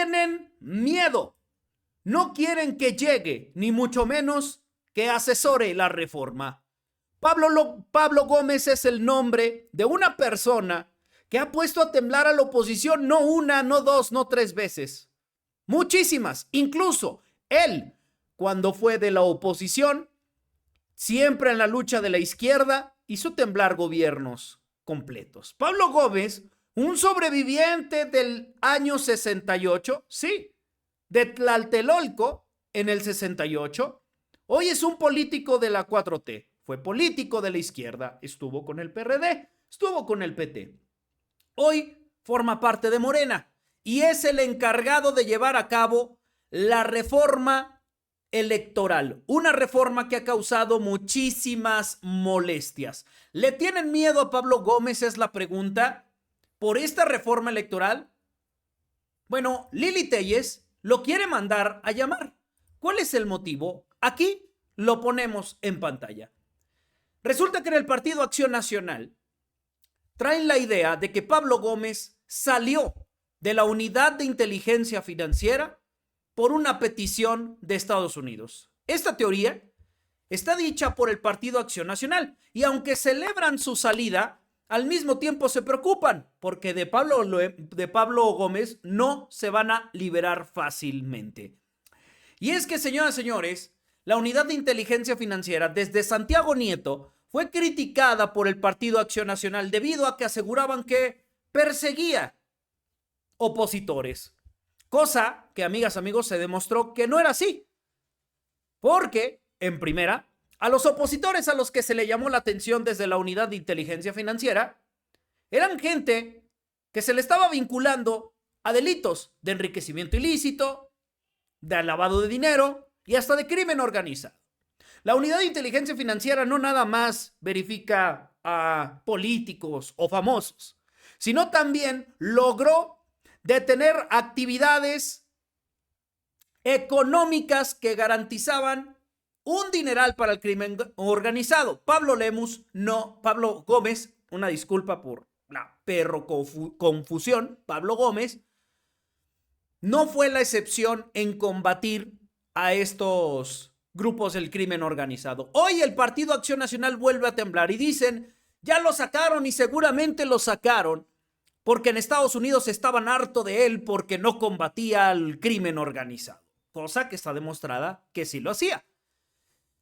tienen miedo. No quieren que llegue, ni mucho menos que asesore la reforma. Pablo Gómez es el nombre de una persona que ha puesto a temblar a la oposición no una, no dos, no tres veces. Muchísimas. Incluso él, cuando fue de la oposición, siempre en la lucha de la izquierda, hizo temblar gobiernos completos. Pablo Gómez, un sobreviviente del año 68, sí, de Tlatelolco en el 68, hoy es un político de la 4T, fue político de la izquierda, estuvo con el PRD, estuvo con el PT. Hoy forma parte de Morena y es el encargado de llevar a cabo la reforma electoral, una reforma que ha causado muchísimas molestias. ¿Le tienen miedo a Pablo Gómez? Es la pregunta. ¿Por esta reforma electoral? Bueno, Lili Téllez lo quiere mandar a llamar. ¿Cuál es el motivo? Aquí lo ponemos en pantalla. Resulta que en el Partido Acción Nacional traen la idea de que Pablo Gómez salió de la Unidad de Inteligencia Financiera por una petición de Estados Unidos. Esta teoría está dicha por el Partido Acción Nacional y aunque celebran su salida, al mismo tiempo se preocupan porque de Pablo Gómez no se van a liberar fácilmente. Y es que, señoras y señores, la Unidad de Inteligencia Financiera desde Santiago Nieto fue criticada por el Partido Acción Nacional debido a que aseguraban que perseguía opositores. Cosa que, amigas, amigos, se demostró que no era así. Porque, en primera, a los opositores a los que se le llamó la atención desde la Unidad de Inteligencia Financiera eran gente que se le estaba vinculando a delitos de enriquecimiento ilícito, de lavado de dinero y hasta de crimen organizado. La Unidad de Inteligencia Financiera no nada más verifica a políticos o famosos, sino también logró detener actividades económicas que garantizaban un dineral para el crimen organizado. Pablo Gómez, una disculpa por la confusión, Pablo Gómez no fue la excepción en combatir a estos grupos del crimen organizado. Hoy el Partido Acción Nacional vuelve a temblar y dicen, ya lo sacaron y seguramente lo sacaron porque en Estados Unidos estaban harto de él porque no combatía al crimen organizado, cosa que está demostrada que sí lo hacía.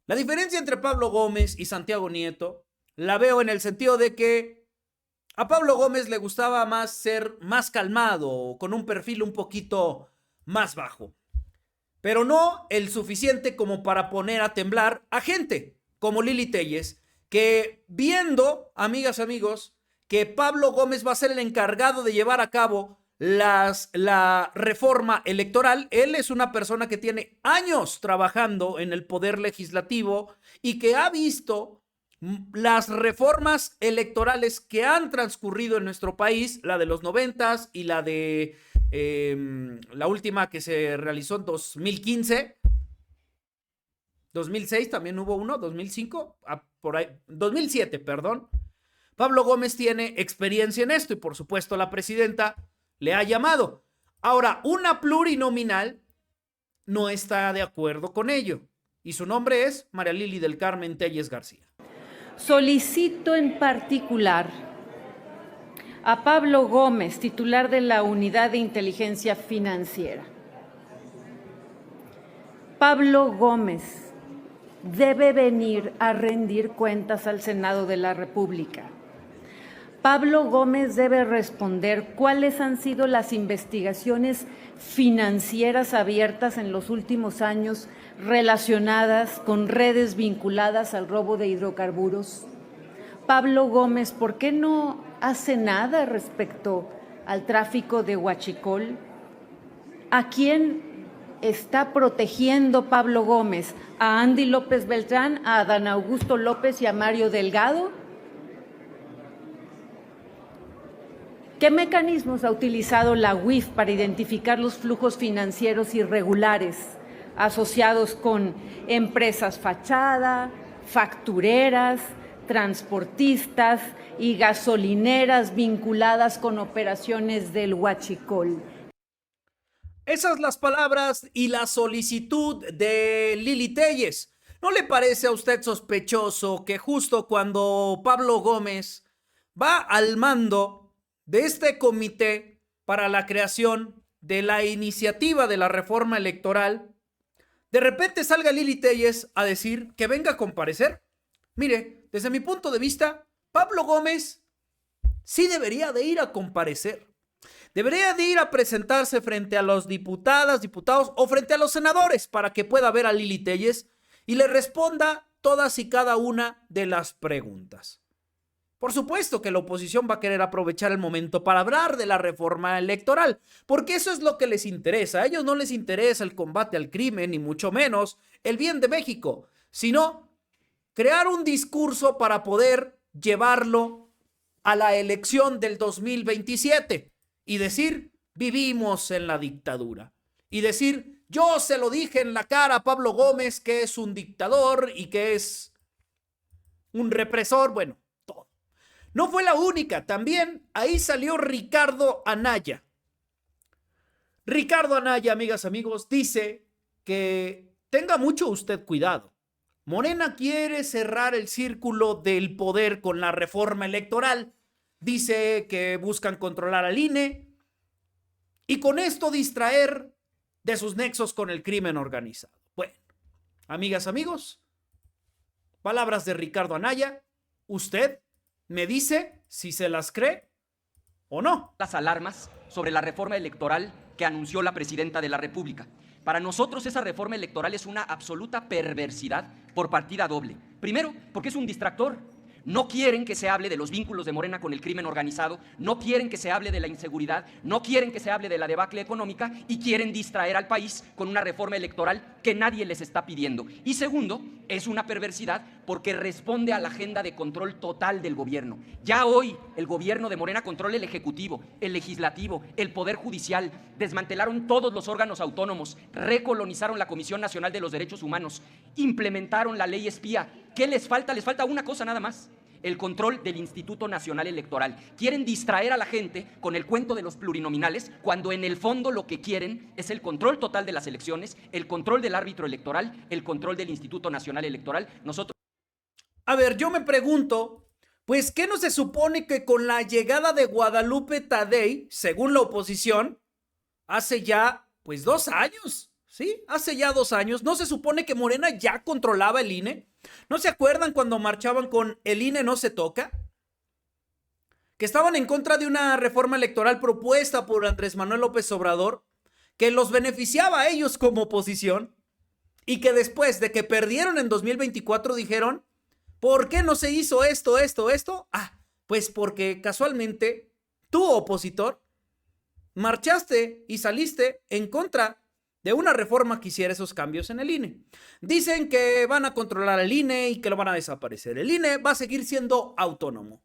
La diferencia entre Pablo Gómez y Santiago Nieto la veo en el sentido de que a Pablo Gómez le gustaba más ser más calmado, con un perfil un poquito más bajo, pero no el suficiente como para poner a temblar a gente como Lili Téllez, que viendo, amigas, amigos, que Pablo Gómez va a ser el encargado de llevar a cabo la reforma electoral. Él es una persona que tiene años trabajando en el poder legislativo y que ha visto las reformas electorales que han transcurrido en nuestro país, la de los 90s y la de la última que se realizó en 2015, 2006 también hubo uno, 2005, por ahí, 2007, perdón. Pablo Gómez tiene experiencia en esto y por supuesto la presidenta le ha llamado. Ahora, una plurinominal no está de acuerdo con ello y su nombre es María Lili del Carmen Téllez García. Solicito en particular a Pablo Gómez, titular de la Unidad de Inteligencia Financiera. Pablo Gómez debe venir a rendir cuentas al Senado de la República. Pablo Gómez debe responder cuáles han sido las investigaciones financieras abiertas en los últimos años relacionadas con redes vinculadas al robo de hidrocarburos. Pablo Gómez, ¿por qué no hace nada respecto al tráfico de huachicol? ¿A quién está protegiendo Pablo Gómez? ¿A Andy López Beltrán, a Adán Augusto López y a Mario Delgado? ¿Qué mecanismos ha utilizado la UIF para identificar los flujos financieros irregulares asociados con empresas fachada, factureras, transportistas y gasolineras vinculadas con operaciones del huachicol? Esas las palabras y la solicitud de Lili Téllez. ¿No le parece a usted sospechoso que justo cuando Pablo Gómez va al mando de este comité para la creación de la iniciativa de la reforma electoral, de repente salga Lili Téllez a decir que venga a comparecer? Mire, desde mi punto de vista, Pablo Gómez sí debería de ir a comparecer. Debería de ir a presentarse frente a los diputadas, diputados o frente a los senadores para que pueda ver a Lili Téllez y le responda todas y cada una de las preguntas. Por supuesto que la oposición va a querer aprovechar el momento para hablar de la reforma electoral, porque eso es lo que les interesa. A ellos no les interesa el combate al crimen, ni mucho menos el bien de México, sino crear un discurso para poder llevarlo a la elección del 2027 y decir, vivimos en la dictadura. Y decir, yo se lo dije en la cara a Pablo Gómez que es un dictador y que es un represor, bueno. No fue la única, también ahí salió Ricardo Anaya. Ricardo Anaya, amigas, amigos, dice que tenga mucho usted cuidado. Morena quiere cerrar el círculo del poder con la reforma electoral. Dice que buscan controlar al INE y con esto distraer de sus nexos con el crimen organizado. Bueno, amigas, amigos, palabras de Ricardo Anaya. Usted me dice si se las cree o no. Las alarmas sobre la reforma electoral que anunció la presidenta de la República. Para nosotros esa reforma electoral es una absoluta perversidad por partida doble. Primero, porque es un distractor. No quieren que se hable de los vínculos de Morena con el crimen organizado, no quieren que se hable de la inseguridad, no quieren que se hable de la debacle económica y quieren distraer al país con una reforma electoral que nadie les está pidiendo. Y segundo, es una perversidad porque responde a la agenda de control total del gobierno. Ya hoy el gobierno de Morena controla el Ejecutivo, el Legislativo, el Poder Judicial, desmantelaron todos los órganos autónomos, recolonizaron la Comisión Nacional de los Derechos Humanos, implementaron la ley espía. ¿Qué les falta? Les falta una cosa nada más: el control del Instituto Nacional Electoral. Quieren distraer a la gente con el cuento de los plurinominales, cuando en el fondo lo que quieren es el control total de las elecciones, el control del árbitro electoral, el control del Instituto Nacional Electoral. Nosotros... A ver, yo me pregunto, pues, ¿qué no se supone que con la llegada de Guadalupe Tadei, según la oposición, hace ya, pues, 2 años? ¿Sí? Hace ya 2 años. ¿No se supone que Morena ya controlaba el INE? ¿No se acuerdan cuando marchaban con el INE no se toca? Que estaban en contra de una reforma electoral propuesta por Andrés Manuel López Obrador, que los beneficiaba a ellos como oposición, y que después de que perdieron en 2024 dijeron, ¿por qué no se hizo esto? Ah, pues porque casualmente tú, opositor, marchaste y saliste en contra de una reforma que hiciera esos cambios en el INE. Dicen que van a controlar el INE y que lo van a desaparecer. El INE va a seguir siendo autónomo,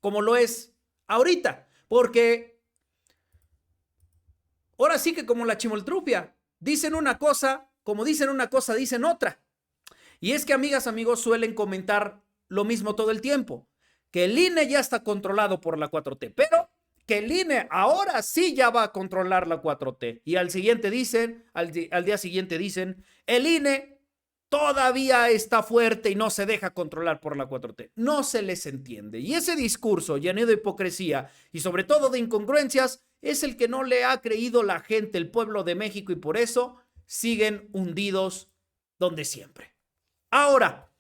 como lo es ahorita, porque ahora sí que como la chimoltrufia, dicen una cosa, como dicen una cosa, dicen otra. Y es que, amigas, amigos, suelen comentar lo mismo todo el tiempo, que el INE ya está controlado por la 4T, pero que el INE ahora sí ya va a controlar la 4T. Y al día siguiente dicen, el INE todavía está fuerte y no se deja controlar por la 4T. No se les entiende. Y ese discurso lleno de hipocresía y sobre todo de incongruencias es el que no le ha creído la gente, el pueblo de México, y por eso siguen hundidos donde siempre. Ahora,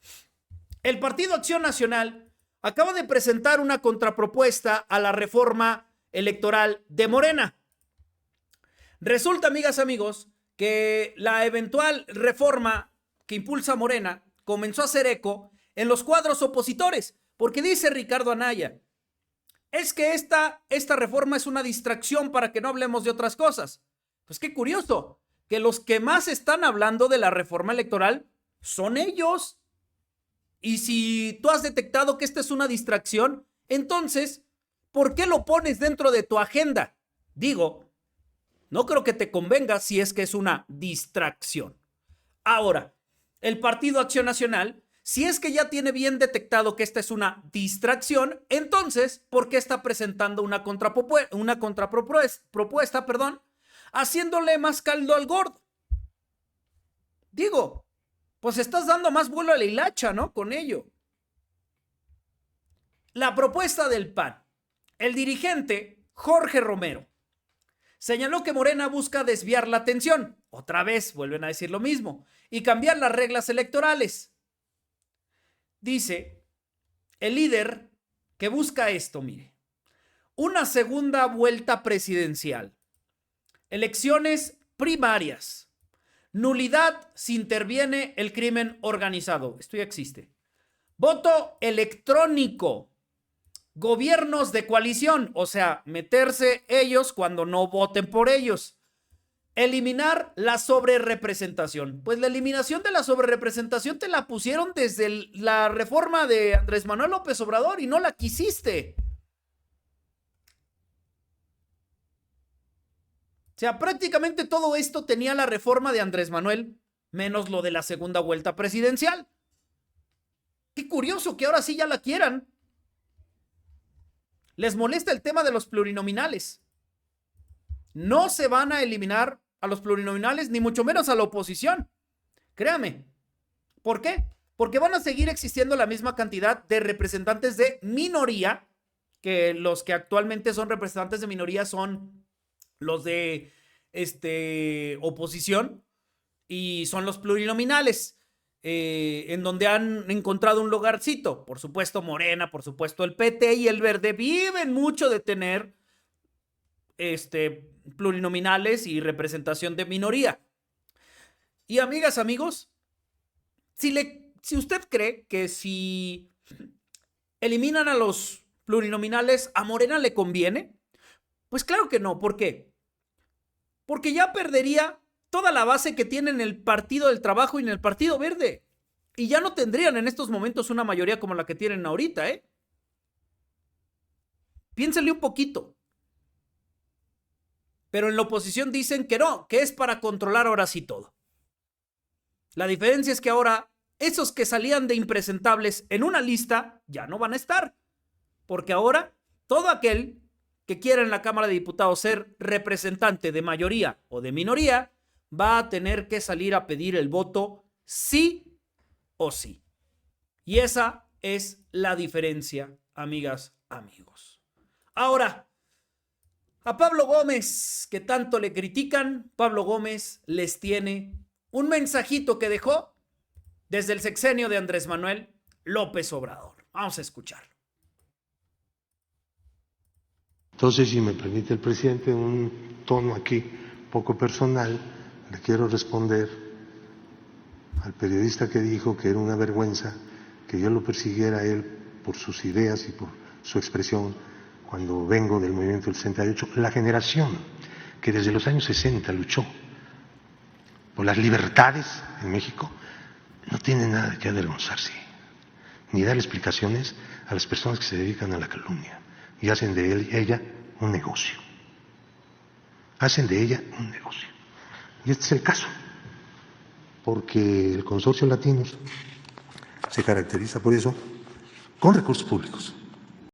el Partido Acción Nacional acaba de presentar una contrapropuesta a la reforma electoral de Morena. Resulta, amigas, amigos, que la eventual reforma que impulsa Morena comenzó a hacer eco en los cuadros opositores, porque dice Ricardo Anaya, es que esta reforma es una distracción para que no hablemos de otras cosas. Pues qué curioso, que los que más están hablando de la reforma electoral son ellos. Y si tú has detectado que esta es una distracción, entonces, ¿por qué lo pones dentro de tu agenda? Digo, no creo que te convenga si es que es una distracción. Ahora, el Partido Acción Nacional, si es que ya tiene bien detectado que esta es una distracción, entonces, ¿por qué está presentando una contrapropuesta, haciéndole más caldo al gordo. Digo, pues estás dando más vuelo a la hilacha, ¿no? Con ello. La propuesta del PAN. El dirigente Jorge Romero señaló que Morena busca desviar la atención. Otra vez vuelven a decir lo mismo. Y cambiar las reglas electorales. Dice el líder que busca esto, mire. Una segunda vuelta presidencial. Elecciones primarias. Nulidad si interviene el crimen organizado. Esto ya existe. Voto electrónico. Gobiernos de coalición, o sea, meterse ellos cuando no voten por ellos. Eliminar la sobrerepresentación. Pues la eliminación de la sobrerepresentación te la pusieron desde la reforma de Andrés Manuel López Obrador y no la quisiste. O sea, prácticamente todo esto tenía la reforma de Andrés Manuel, menos lo de la segunda vuelta presidencial. Qué curioso que ahora sí ya la quieran. Les molesta el tema de los plurinominales. No se van a eliminar a los plurinominales, ni mucho menos a la oposición. Créame. ¿Por qué? Porque van a seguir existiendo la misma cantidad de representantes de minoría, que los que actualmente son representantes de minoría son los de oposición, y son los plurinominales, en donde han encontrado un lugarcito. Por supuesto Morena, por supuesto el PT y el Verde viven mucho de tener plurinominales y representación de minoría. Y amigas, amigos, si usted cree que si eliminan a los plurinominales a Morena le conviene, pues claro que no. ¿Por qué? Porque ya perdería toda la base que tienen el Partido del Trabajo y en el Partido Verde. Y ya no tendrían en estos momentos una mayoría como la que tienen ahorita, ¿eh? Piénsenle un poquito. Pero en la oposición dicen que no, que es para controlar ahora sí todo. La diferencia es que ahora esos que salían de impresentables en una lista ya no van a estar. Porque ahora todo aquel que quiera en la Cámara de Diputados ser representante de mayoría o de minoría va a tener que salir a pedir el voto sí o sí. Y esa es la diferencia, amigas, amigos. Ahora, a Pablo Gómez, que tanto le critican, Pablo Gómez les tiene un mensajito que dejó desde el sexenio de Andrés Manuel López Obrador. Vamos a escucharlo. Entonces, si me permite el presidente, un tono aquí poco personal, le quiero responder al periodista que dijo que era una vergüenza que yo lo persiguiera a él por sus ideas y por su expresión cuando vengo del movimiento del 68. La generación que desde los años 60 luchó por las libertades en México no tiene nada que avergonzarse, ni dar explicaciones a las personas que se dedican a la calumnia y hacen de ella un negocio. Hacen de ella un negocio. Y este es el caso, porque el Consorcio Latinos se caracteriza por eso, con recursos públicos.